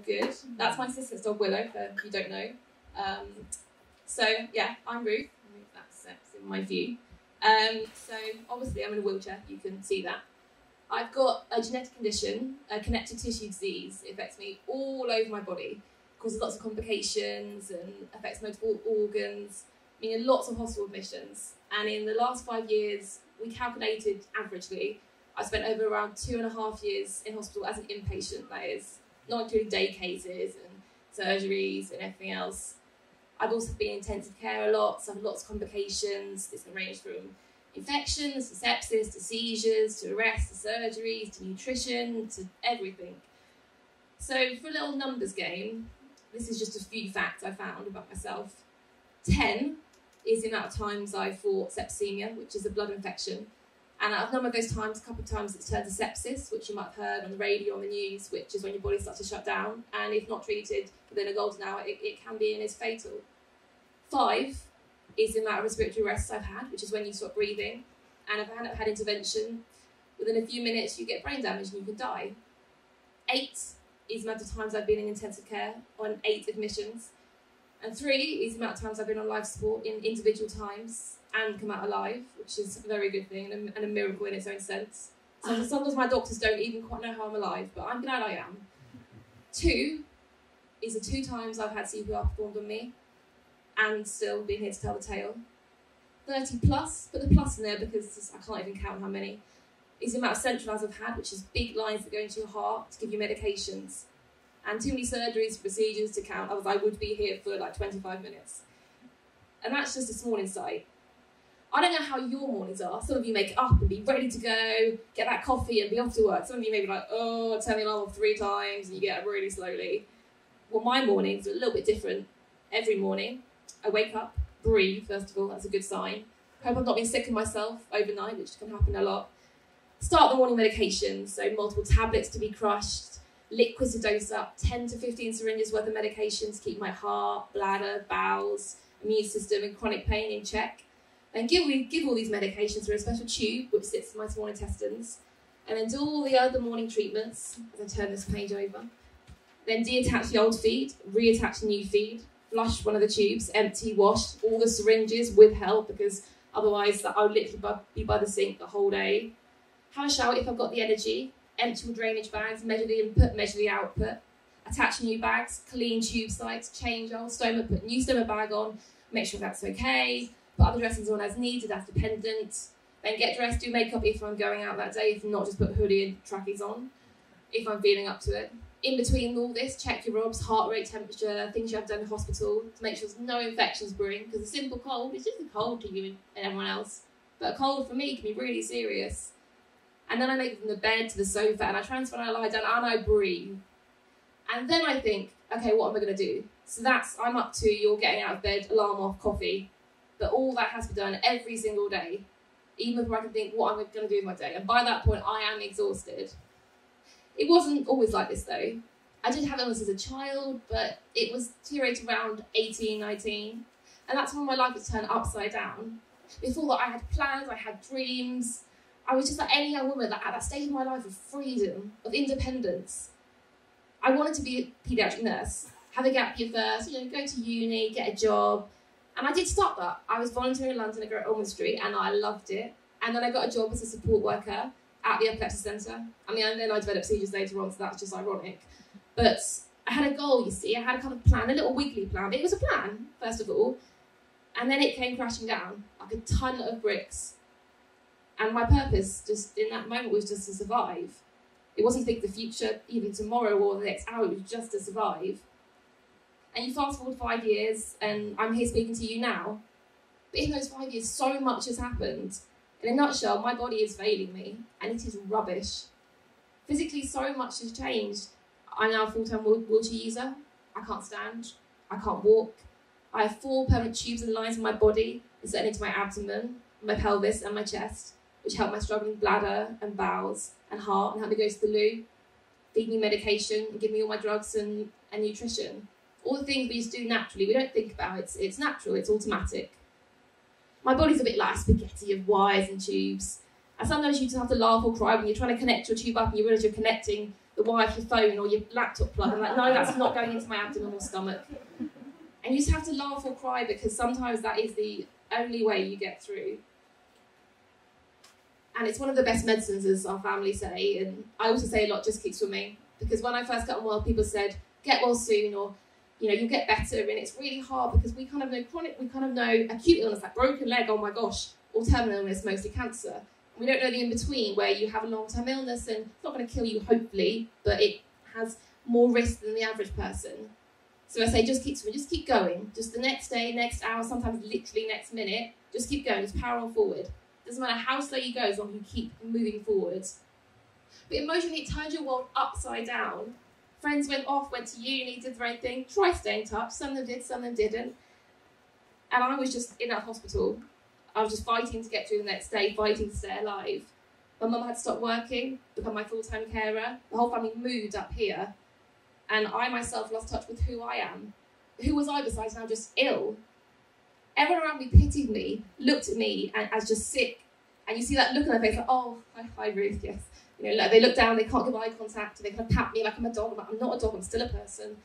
good. That's my sister's dog Willow, if you don't know. So yeah, I'm Ruth. I think that's in my view. So obviously I'm in a wheelchair, you can see that. I've got a genetic condition, a connective tissue disease. It affects me all over my body, causes lots of complications and affects multiple organs, meaning lots of hospital admissions. And in the last 5 years, we calculated averagely, I spent over around 2.5 years in hospital as an inpatient, that is, not including day cases and surgeries and everything else. I've also been in intensive care a lot, so I've had lots of complications. This can range from infections, to sepsis, to seizures, to arrests, to surgeries, to nutrition, to everything. So for a little numbers game, this is just a few facts I found about myself. 10 is the amount of times I fought sepsemia, which is a blood infection. And out of none of those times, a couple of times it's turned to sepsis, which you might have heard on the radio, on the news, which is when your body starts to shut down. And if not treated within a golden hour, it can be and is fatal. 5 is the amount of respiratory arrests I've had, which is when you stop breathing. And if I hadn't had intervention, within a few minutes you get brain damage and you can die. 8 is the amount of times I've been in intensive care on 8 admissions. And 3 is the amount of times I've been on life support in individual times and come out alive, which is a very good thing and a miracle in its own sense. So sometimes my doctors don't even quite know how I'm alive, but I'm glad I am. 2 is the 2 times I've had CPR performed on me and still being here to tell the tale. 30 plus, put the plus in there because I can't even count how many, is the amount of centralised I've had, which is big lines that go into your heart to give you medications. And too many surgeries, procedures to count, otherwise I would be here for like 25 minutes. And that's just a small insight. I don't know how your mornings are. Some of you make up and be ready to go, get that coffee and be off to work. Some of you may be like, oh, turn the alarm off 3 times and you get up really slowly. Well, my mornings are a little bit different. Every morning, I wake up, breathe, first of all, that's a good sign. Hope I've not been sick of myself overnight, which can happen a lot. Start the morning medication, so multiple tablets to be crushed, liquids to dose up, 10 to 15 syringes worth of medication to keep my heart, bladder, bowels, immune system and chronic pain in check. Then give all these medications through a special tube which sits in my small intestines, and then do all the other morning treatments as I turn this page over. Then deattach the old feed, reattach the new feed, flush one of the tubes, empty, wash all the syringes with help because otherwise I would literally be by the sink the whole day. Have a shower if I've got the energy, empty all drainage bags, measure the input, measure the output, attach new bags, clean tube sites, change old stoma, put new stoma bag on, make sure that's okay, put other dressings on as needed, as dependent, then get dressed, do makeup if I'm going out that day, if not just put hoodie and trackies on, if I'm feeling up to it. In between all this, check your obs, heart rate, temperature, things you have done in hospital to make sure there's no infections brewing, because a simple cold is just a cold to you and everyone else, but a cold for me can be really serious. And then I make it from the bed to the sofa and I transfer and I lie down and I breathe. And then I think, okay, what am I going to do? So I'm up to you're getting out of bed, alarm off, coffee. But all that has to be done every single day, even before I can think what I'm going to do with my day. And by that point, I am exhausted. It wasn't always like this, though. I did have illness as a child, but it was deteriorated around 18, 19. And that's when my life was turned upside down. Before that, I had plans, I had dreams. I was just like any young woman at that stage of my life of freedom, of independence. I wanted to be a paediatric nurse, have a gap year first, go to uni, get a job. And I did start that. I was volunteering in London at Great Ormond Street and I loved it. And then I got a job as a support worker at the epilepsy centre. I mean, and then I developed seizures later on, so that's just ironic. But I had a goal, you see. I had a kind of plan, a little weekly plan. It was a plan, first of all. And then it came crashing down, like a ton of bricks. And my purpose, just in that moment, was just to survive. It wasn't to think the future, even tomorrow or the next hour, it was just to survive. And you fast forward 5 years, and I'm here speaking to you now. But in those 5 years, so much has happened. In a nutshell, my body is failing me, and it is rubbish. Physically, so much has changed. I'm now a full-time wheelchair user. I can't stand. I can't walk. I have 4 permanent tubes and lines in my body, inserted into my abdomen, my pelvis, and my chest, which help my struggling bladder and bowels and heart and help me go to the loo, feed me medication, and give me all my drugs and nutrition. All the things we just do naturally, we don't think about. It's natural, it's automatic. My body's a bit like a spaghetti of wires and tubes. And sometimes you just have to laugh or cry when you're trying to connect your tube up and you realise you're connecting the wire for your phone or your laptop plug. I'm like, no, that's not going into my abdomen or stomach. And you just have to laugh or cry because sometimes that is the only way you get through. And it's one of the best medicines, as our family say. And I also say a lot, just keep swimming. Because when I first got unwell, people said, get well soon, or, you'll get better. And it's really hard because we kind of know chronic, we kind of know acute illness, like broken leg, oh my gosh, or terminal illness, mostly cancer. We don't know the in-between where you have a long-term illness and it's not going to kill you, hopefully, but it has more risk than the average person. So I say, just keep swimming, just keep going. Just the next day, next hour, sometimes literally next minute, just keep going, just power on forward. Doesn't matter how slow you go as long as you keep moving forward. But emotionally, it turns your world upside down. Friends went off, went to uni, did the right thing, try to stay in touch. Some of them did, some of them didn't. And I was just in that hospital. I was just fighting to get through the next day, fighting to stay alive. My mum had to stop working, become my full-time carer. The whole family moved up here. And I myself lost touch with who I am. Who was I besides now just ill? Everyone around me pitied me, looked at me as just sick. And you see that look on their face, like, oh, hi Ruth, yes. Like they look down, they can't give eye contact, they kind of pat me like I'm a dog. I'm not a dog, I'm still a person.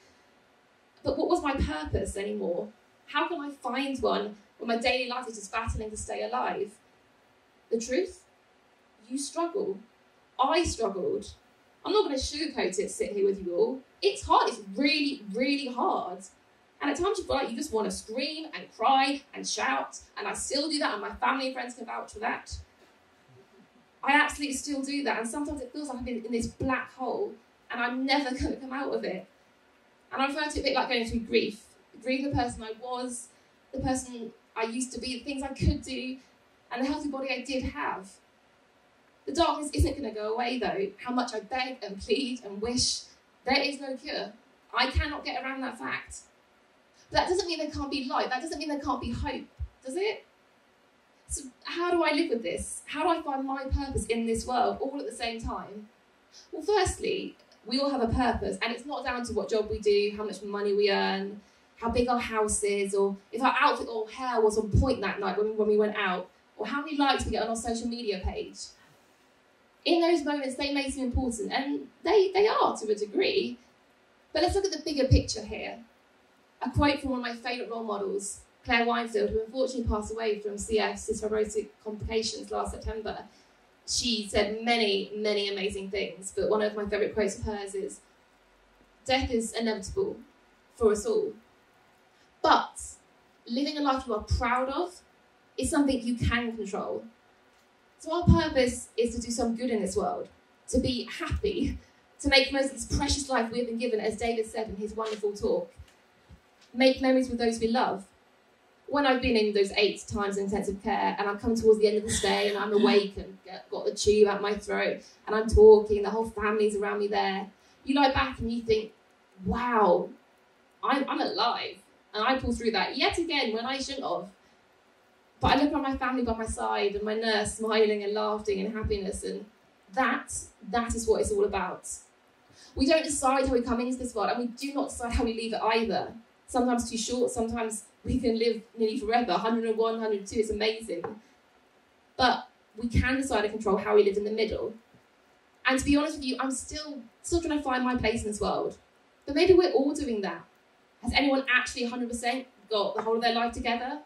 But what was my purpose anymore? How can I find one when my daily life is just battling to stay alive? The truth? You struggle. I struggled. I'm not going to sugarcoat it, sit here with you all. It's hard, it's really, really hard. And at times you feel like you just want to scream and cry and shout, and I still do that, and my family and friends can vouch for that. I absolutely still do that, and sometimes it feels like I've been in this black hole, and I'm never going to come out of it. And I refer to it a bit like going through grief. Grieving the person I was, the person I used to be, the things I could do, and the healthy body I did have. The darkness isn't going to go away, though. How much I beg and plead and wish, there is no cure. I cannot get around that fact. But that doesn't mean there can't be light. That doesn't mean there can't be hope, does it? So how do I live with this? How do I find my purpose in this world all at the same time? Well, firstly, we all have a purpose, and it's not down to what job we do, how much money we earn, how big our house is, or if our outfit or hair was on point that night when we went out, or how many likes we get on our social media page. In those moments, they may seem important, and they are to a degree. But let's look at the bigger picture here. A quote from one of my favourite role models, Claire Winefield, who unfortunately passed away from CF, cystic fibrosis complications, last September. She said many, many amazing things, but one of my favourite quotes of hers is, death is inevitable for us all. But living a life you are proud of is something you can control. So our purpose is to do some good in this world, to be happy, to make the most of this precious life we've been given, as David said in his wonderful talk. Make memories with those we love. When I've been in those 8 times in intensive care and I've come towards the end of the stay and I'm awake and got the tube out my throat and I'm talking, the whole family's around me there, you lie back and you think, wow, I'm alive. And I pull through that yet again when I shouldn't have. But I look around my family by my side and my nurse smiling and laughing and happiness, and that is what it's all about. We don't decide how we come into this world, and we do not decide how we leave it either. Sometimes too short, sometimes we can live nearly forever, 101, 102, it's amazing. But we can decide and control how we live in the middle. And to be honest with you, I'm still trying to find my place in this world. But maybe we're all doing that. Has anyone actually 100% got the whole of their life together?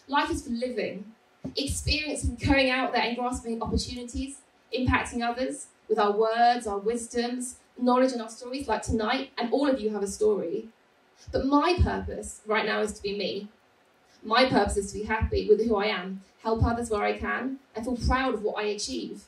Life is for living, experiencing, going out there and grasping opportunities, impacting others with our words, our wisdoms, knowledge and our stories, like tonight, and all of you have a story. But my purpose right now is to be me. My purpose is to be happy with who I am, help others where I can, and feel proud of what I achieve.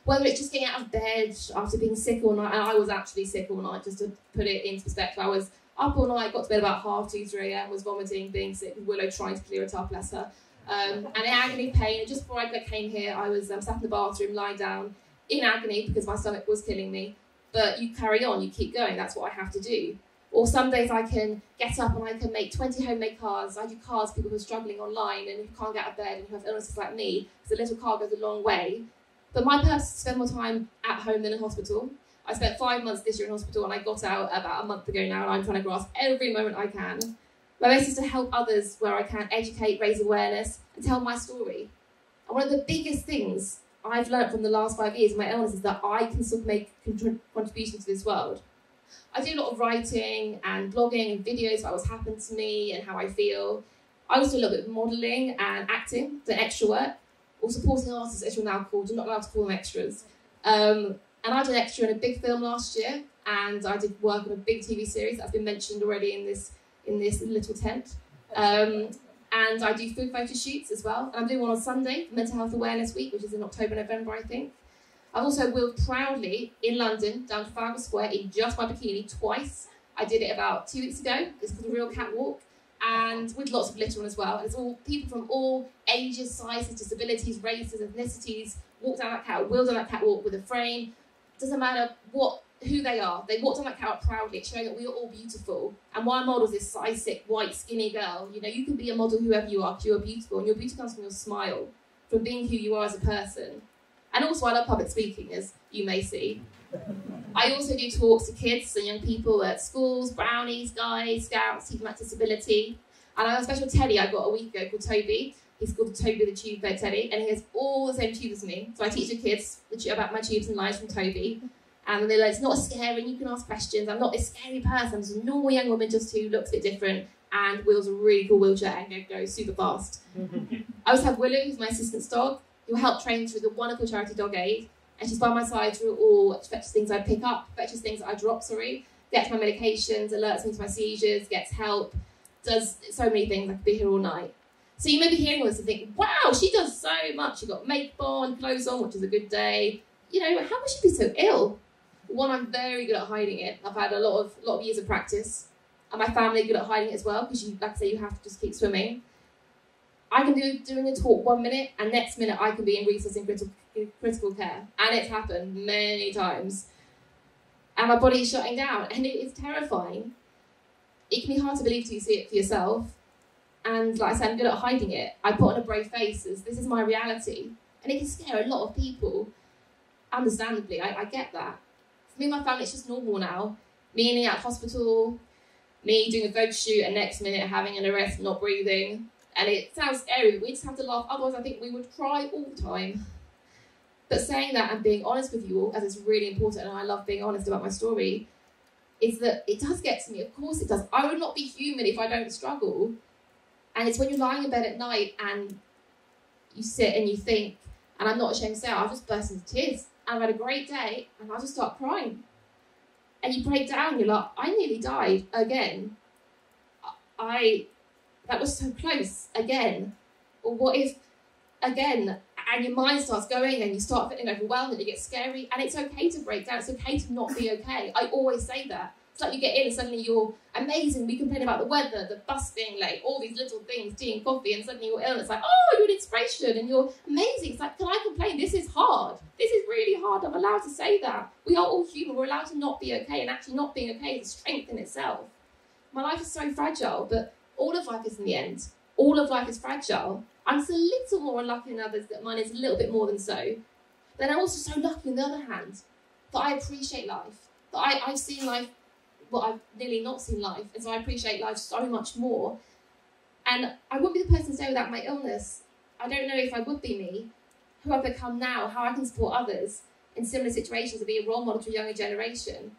Whether it's just getting out of bed after being sick all night, and I was actually sick all night, just to put it into perspective. I was up all night, got to bed about 2:30, 3 a.m, was vomiting, being sick, with Willow trying to clear it up, bless her. And in agony, pain, and just before I came here, I was sat in the bathroom, lying down, in agony, because my stomach was killing me. But you carry on, you keep going, that's what I have to do. Or some days I can get up and I can make 20 homemade cards. I do cards for people who are struggling online and who can't get out of bed and who have illnesses like me, because a little card goes a long way. But my purpose is to spend more time at home than in hospital. I spent 5 months this year in hospital, and I got out about a month ago now, and I'm trying to grasp every moment I can. My best is to help others where I can, educate, raise awareness, and tell my story. And one of the biggest things I've learned from the last 5 years of my illness is that I can sort of make contribution to this world. I do a lot of writing and blogging and videos about what's happened to me and how I feel. I also do a little bit of modelling and acting, the extra work, or supporting artists, as you're now called. You're not allowed to call them extras. And I did an extra in a big film last year, and I did work on a big TV series that's been mentioned already in this little tent. And I do food photo shoots as well. And I'm doing one on Sunday, Mental Health Awareness Week, which is in October, November, I think. I've also wheeled proudly in London down Trafalgar Square in just my bikini twice. I did it about 2 weeks ago. It's called a real catwalk, and with lots of glitter on as well. And it's all people from all ages, sizes, disabilities, races, ethnicities walk down that catwalk, wheel down that catwalk with a frame. Doesn't matter who they are. They walk down that catwalk proudly, showing that we are all beautiful. And one model is this size 6, white, skinny girl. You know, you can be a model whoever you are, because you are beautiful, and your beauty comes from your smile, from being who you are as a person. And also, I love public speaking, as you may see. I also do talks to kids and young people at schools, brownies, guys, scouts, people with disability. And I have a special teddy I got a week ago called Toby. He's called Toby the Tube Bed Teddy, and he has all the same tubes as me. So I teach the kids about my tubes and lines from Toby. And they're like, it's not scary, and you can ask questions. I'm not this scary person. I'm just a normal young woman just who looks a bit different and wheels a really cool wheelchair and goes super fast. I also have Willow, who's my assistant's dog, who helped train through the wonderful charity Dog Aid. And she's by my side through all infectious things I pick up, infectious things I drop, gets my medications, alerts me to my seizures, gets help, does so many things. I could be here all night. So you may be hearing all this and think, wow, she does so much. You've got makeup on, clothes on, which is a good day. You know, how could she be so ill? One, I'm very good at hiding it. I've had a lot of years of practice. And my family are good at hiding it as well, because like I say, you have to just keep swimming. I can be doing a talk 1 minute, and next minute I can be in resuscitation critical care. And it's happened many times. And my body is shutting down, and it is terrifying. It can be hard to believe till you see it for yourself. And like I said, I'm good at hiding it. I put on a brave face as this is my reality. And it can scare a lot of people. Understandably, I get that. For me and my family, it's just normal now. Me in and out of hospital, me doing a photo shoot, and next minute having an arrest, not breathing. And it sounds scary, but we just have to laugh. Otherwise, I think we would cry all the time. But saying that and being honest with you all, as it's really important, and I love being honest about my story, is that it does get to me. Of course it does. I would not be human if I don't struggle. And it's when you're lying in bed at night and you sit and you think, and I'm not ashamed to say it, I'll just burst into tears. And I've had a great day, and I'll just start crying. And you break down, you're like, I nearly died again. That was so close again. Or what if, again, and your mind starts going and you start feeling overwhelmed and it gets scary, and it's okay to break down, it's okay to not be okay. I always say that. It's like you get in and suddenly you're amazing, we complain about the weather, the bus being late, all these little things, tea and coffee, and suddenly you're ill and it's like, oh, you're an inspiration and you're amazing. It's like, can I complain? This is hard. This is really hard. I'm allowed to say that. We are all human. We're allowed to not be okay, and actually not being okay is a strength in itself. My life is so fragile, but all of life is in the end. All of life is fragile. I'm just a little more unlucky than others, that mine is a little bit more than so. Then I'm also so lucky on the other hand, that I appreciate life. That I've seen life, I've nearly not seen life, and so I appreciate life so much more. And I wouldn't be the person today without my illness. I don't know if I would be me, who I've become now, how I can support others in similar situations and be a role model to a younger generation.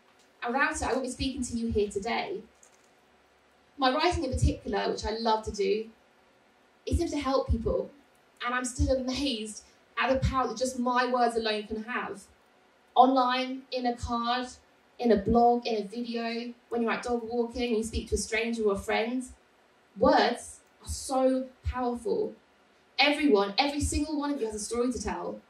And without it, I wouldn't be speaking to you here today. My writing in particular, which I love to do, is to help people. And I'm still amazed at the power that just my words alone can have. Online, in a card, in a blog, in a video, when you're out dog walking and you speak to a stranger or a friend. Words are so powerful. Everyone, every single one of you has a story to tell.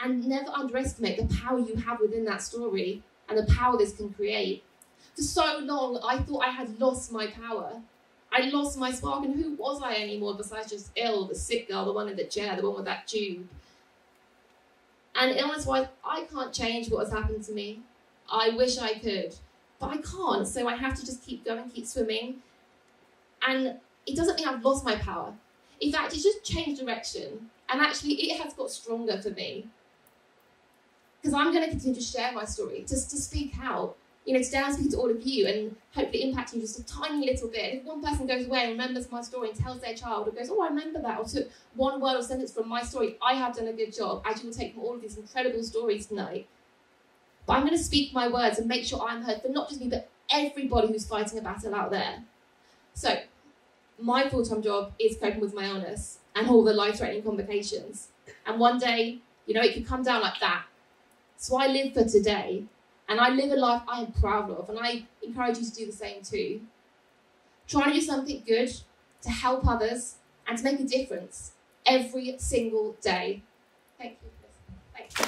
And never underestimate the power you have within that story and the power this can create. For so long, I thought I had lost my power. I lost my spark, and who was I anymore besides just ill, the sick girl, the one in the chair, the one with that tube? And illness-wise, I can't change what has happened to me. I wish I could, but I can't, so I have to just keep going, keep swimming. And it doesn't mean I've lost my power. In fact, it's just changed direction, and actually it has got stronger for me. Because I'm going to continue to share my story, to speak out, today I'm speaking to all of you and hopefully impacting you just a tiny little bit. If one person goes away and remembers my story and tells their child or goes, oh, I remember that, or took one word or sentence from my story, I have done a good job, as you will take from all of these incredible stories tonight. But I'm going to speak my words and make sure I'm heard for not just me, but everybody who's fighting a battle out there. So, my full-time job is coping with my illness and all the life-threatening complications. And one day, it could come down like that. So I live for today. And I live a life I am proud of, and I encourage you to do the same too. Try to do something good to help others and to make a difference every single day. Thank you for listening. Thank you.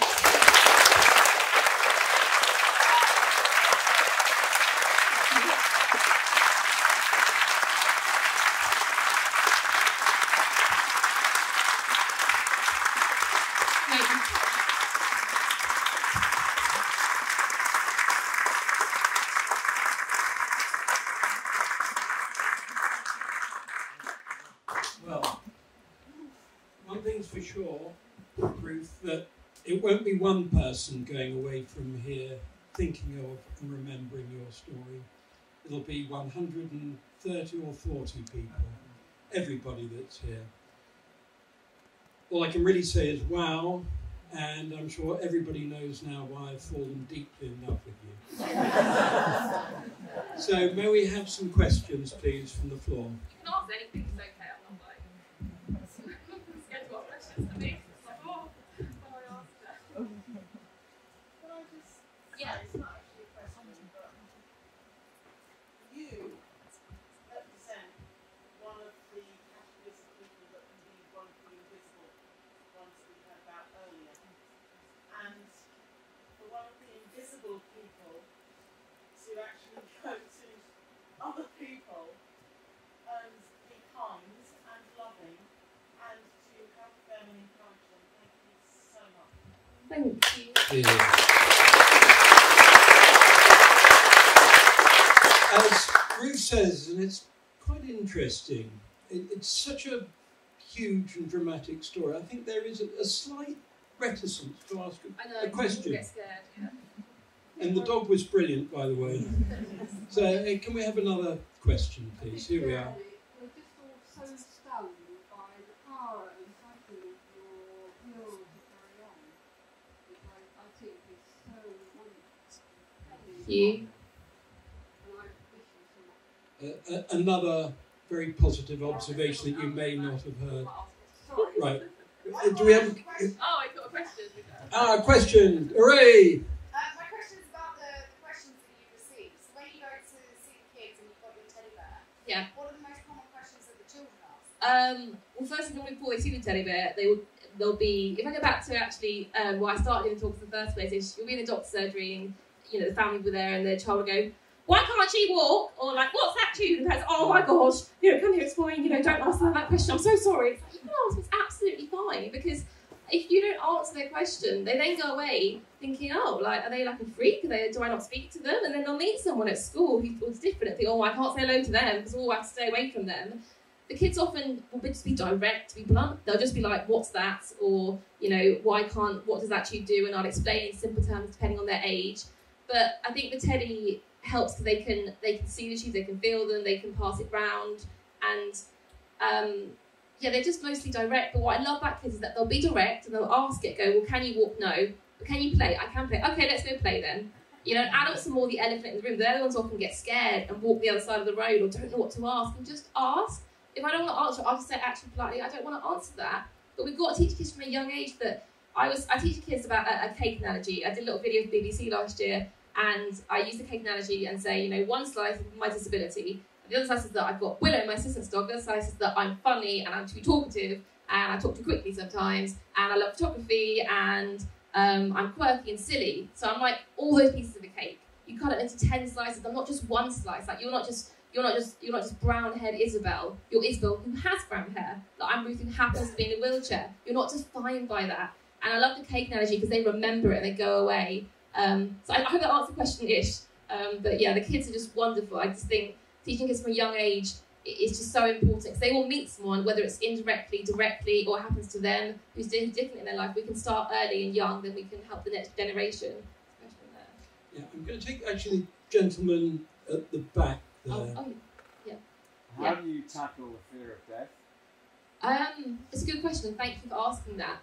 For sure, Ruth, that it won't be one person going away from here thinking of and remembering your story. It'll be 130 or 40 people, everybody that's here. All I can really say is wow, and I'm sure everybody knows now why I've fallen deeply in love with you. So may we have some questions, please, from the floor? You can ask anything, it's okay, I'm not like... Yeah, it's not actually a question, but you represent one of the categories of people that can be one of the invisible ones we heard about earlier. And for one of the invisible people to actually go to other people and be kind and loving and to help them and encourage them, thank you so much. Thank you. Yeah. As Ruth says, and it's quite interesting, it's such a huge and dramatic story. I think there is a slight reticence to ask a question. People get scared, yeah. And the dog was brilliant, by the way. So can we have another question, please? Here we are. We're just all so stunned by the power and passion of your will to carry on, which I think is so wonderful. Thank you. Another very positive observation that you may not have heard. Sorry. Right. Do we have... Oh, I got a question. Question. Hooray! My question is about the questions that you received. So when you go to see the kids and you've got your teddy bear, Yeah. what are the most common questions that the children ask? Well, first, normally before they see the teddy bear, they'll be. If I go back to actually why I started doing the talk in the first place, is you'll be in the doctor's surgery and the family will be there and their child will go, why can't she walk? Or like, what's that tube? And the parents, oh my gosh, come here, it's fine. Don't ask them that question. I'm so sorry. It's like, you can ask. It's absolutely fine, because if you don't answer their question, they then go away thinking, oh, like, are they like a freak? Do I not speak to them? And then they'll meet someone at school who's different and think, oh, I can't say hello to them because I have to stay away from them. The kids often will just be direct, be blunt. They'll just be like, what's that? Or, what does that tube do? And I'll explain in simple terms depending on their age. But I think the teddy helps because they can see the tubes, they can feel them, they can pass it round, and they're just mostly direct. But what I love about kids is that they'll be direct and they'll ask it, go, well, can you walk? No. But can you play? I can play. Okay, let's go play then. Adults are more the elephant in the room. They're the ones who often get scared and walk the other side of the road or don't know what to ask, and just ask. If I don't want to answer, I'll just say actually politely, I don't want to answer that. But we've got to teach kids from a young age that I teach kids about a cake analogy. I did a little video for BBC last year, and I use the cake analogy and say, one slice is my disability, and the other slice is that I've got Willow, my assistant's dog, the other slice is that I'm funny and I'm too talkative and I talk too quickly sometimes and I love photography and I'm quirky and silly. So I'm like all those pieces of a cake. You cut it into 10 slices. I'm not just one slice. Like you're not just brown haired Isabel. You're Isabel who has brown hair. Like I'm Ruth who happens to be in a wheelchair. You're not defined by that. And I love the cake analogy because they remember it and they go away. So I hope that answers the question-ish. But yeah, the kids are just wonderful. I just think teaching kids from a young age is just so important because they will meet someone, whether it's indirectly, directly, or happens to them, who's doing different in their life. We can start early and young, then we can help the next generation. Yeah, I'm going to take actually gentleman at the back there. Yeah. How do you tackle the fear of death? It's a good question, and thank you for asking that.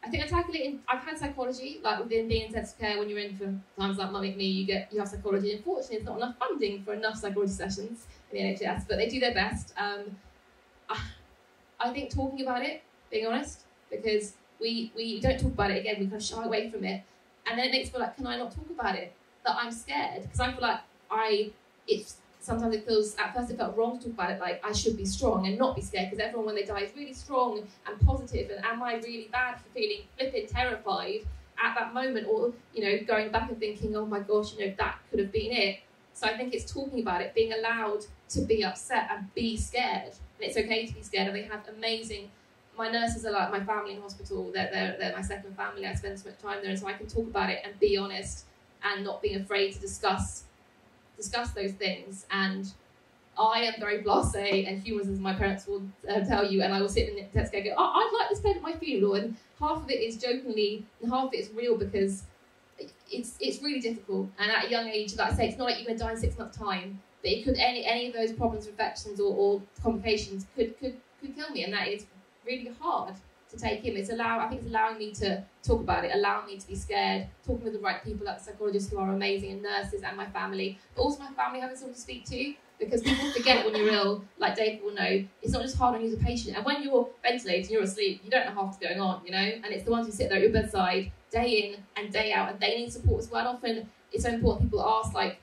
I think I tackle it I've had psychology, like within being intensive care. When you're in for times like Mum Make Me, you have psychology. Unfortunately, there's not enough funding for enough psychology sessions in the NHS, but they do their best. I think talking about it, being honest, because we don't talk about it again, we kind of shy away from it, and then it makes me feel like, can I not talk about it? That I'm scared, because I feel like sometimes it feels, at first it felt wrong to talk about it, like I should be strong and not be scared, because everyone when they die is really strong and positive, and am I really bad for feeling flipping terrified at that moment, or, going back and thinking, oh my gosh, that could have been it. So I think it's talking about it, being allowed to be upset and be scared, and it's okay to be scared, and they have amazing, my nurses are like my family in hospital, they're my second family, I spend so much time there, and so I can talk about it and be honest, and not being afraid to discuss those things. And I am very blasé and humorous, as my parents will tell you, and I will sit in the desk and go, I'd like this played at my funeral, and half of it is jokingly and half of it is real, because it's really difficult. And at a young age, like I say, it's not like you're going to die in 6 months' time, but it could, any of those problems, infections or complications could kill me, and that is really hard to take in. I think it's allowing me to talk about it, allowing me to be scared, talking with the right people, like psychologists who are amazing, and nurses, and my family, but also my family having someone to speak to, because people forget when you're ill, like Dave will know, it's not just hard on you as a patient, and when you're ventilated, you're asleep, you don't know half what's going on, and it's the ones who sit there at your bedside day in and day out, and they need support as well. Often it's so important people ask, like,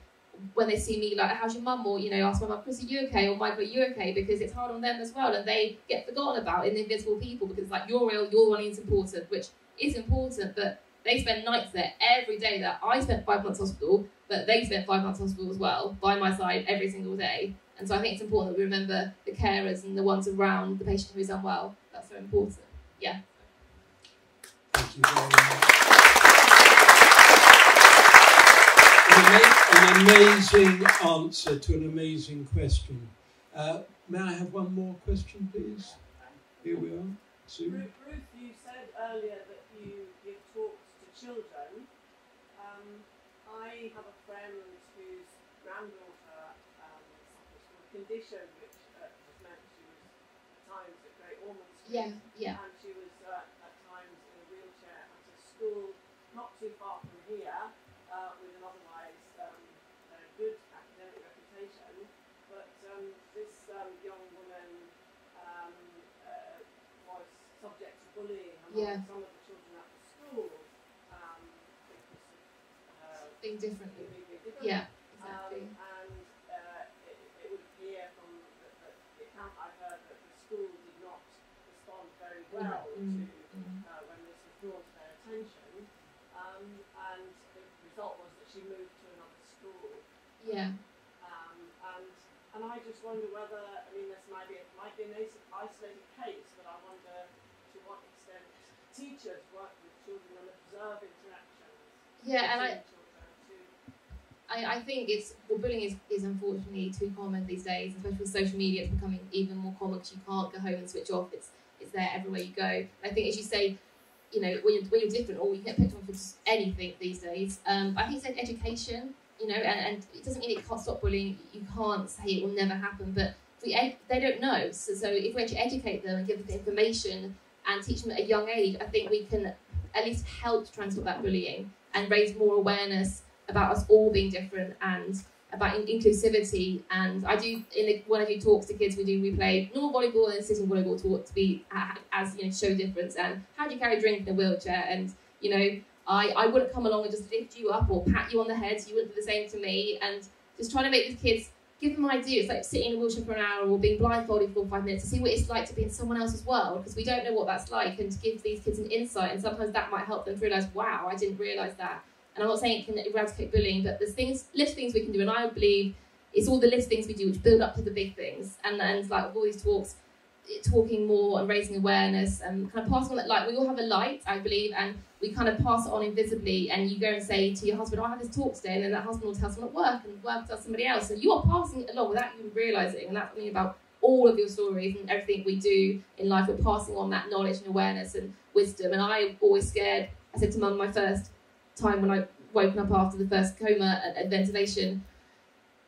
when they see me, like, how's your mum, or ask my mum, Chris, are you okay, or Michael, are you okay, because it's hard on them as well, and they get forgotten about in the invisible people, because it's like, you're ill, you're the one who's important, which is important, but they spend nights there every day. That I spent 5 months hospital, but they spent 5 months hospital as well, by my side every single day. And so I think it's important that we remember the carers and the ones around the patient who is unwell. That's so important. Yeah. Thank you very much. An amazing answer to an amazing question. May I have one more question, please? Here we are. Sue. Ruth, you said earlier that you give talks to children. I have a friend whose granddaughter suffers from a condition which just meant she was at times at Great Ormond Street. Yeah. And she was at times in a wheelchair at a school not too far from here, with an otherwise very good academic reputation. But this young woman was subject to bullying among some of the children at the school, because of being different. Yeah, exactly. And it would appear from the account I heard that the school did not respond very well to when this was brought to their attention, and the result was that she moved to another school. Yeah. And I just wonder whether, this might be an isolated case, but I wonder to what extent teachers work with children and observe interactions. Yeah, and I think bullying is unfortunately too common these days, especially with social media. It's becoming even more common because you can't go home and switch off. It's there everywhere you go. I think, as you say, when you're different, or you get picked on for just anything these days. But I think it's like education, and it doesn't mean it can't stop bullying. You can't say it will never happen, but they don't know. So if we actually educate them and give them the information and teach them at a young age, I think we can at least help to try and stop that bullying and raise more awareness about us all being different, and about inclusivity. And I do, when I do talks to kids, we play normal volleyball and sitting volleyball talk to be as show difference, and how do you carry a drink in a wheelchair, and I wouldn't come along and just lift you up or pat you on the head, so you wouldn't do the same to me. And just trying to make these kids, give them ideas, like sitting in a wheelchair for an hour or being blindfolded for 5 minutes to see what it's like to be in someone else's world, because we don't know what that's like, and to give these kids an insight, and sometimes that might help them to realise, wow, I didn't realise that. And I'm not saying it can eradicate bullying, but there's little things we can do, and I believe it's all the little things we do which build up to the big things. And like with all these talks, talking more and raising awareness and kind of passing on that light. We all have a light, I believe, and we kind of pass it on invisibly. And you go and say to your husband, I had this talk today, and then that husband will tell someone at work, and work tells somebody else, and you are passing it along without even realising. And that's something about all of your stories and everything we do in life. We're passing on that knowledge and awareness and wisdom. And I'm always scared. I said to Mum, my first time when I woken up after the first coma and ventilation,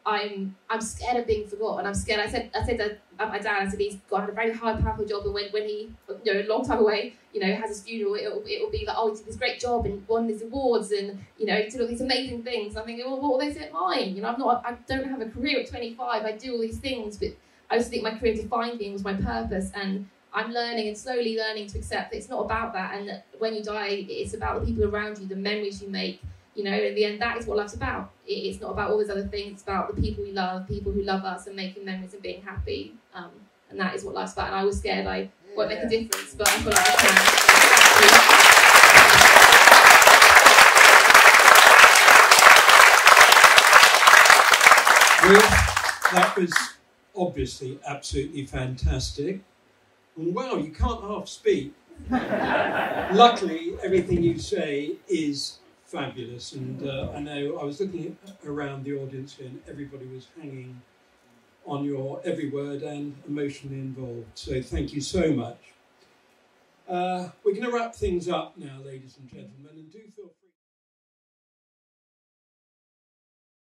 I'm scared of being forgotten. I'm scared. I said to my dad, I said he's got a very high, powerful job, and when he, a long time away, has his funeral, it'll be like, oh, he did this great job and won these awards, and he did all these amazing things. I'm thinking, well, what will they say at mine? I don't have a career at 25. I do all these things, but I just think my career defined me and was my purpose, and I'm learning and slowly learning to accept that it's not about that, and that when you die, it's about the people around you, the memories you make. In the end, that is what life's about. It's not about all those other things. It's about the people we love, people who love us, and making memories and being happy. And that is what life's about. And I was scared I won't make a difference, but I feel like I can. Ruth, that was obviously absolutely fantastic. And wow, you can't half speak. Luckily, everything you say is fabulous, and I know I was looking around the audience here and everybody was hanging on your every word and emotionally involved, so thank you so much. We're going to wrap things up now, ladies and gentlemen, and do feel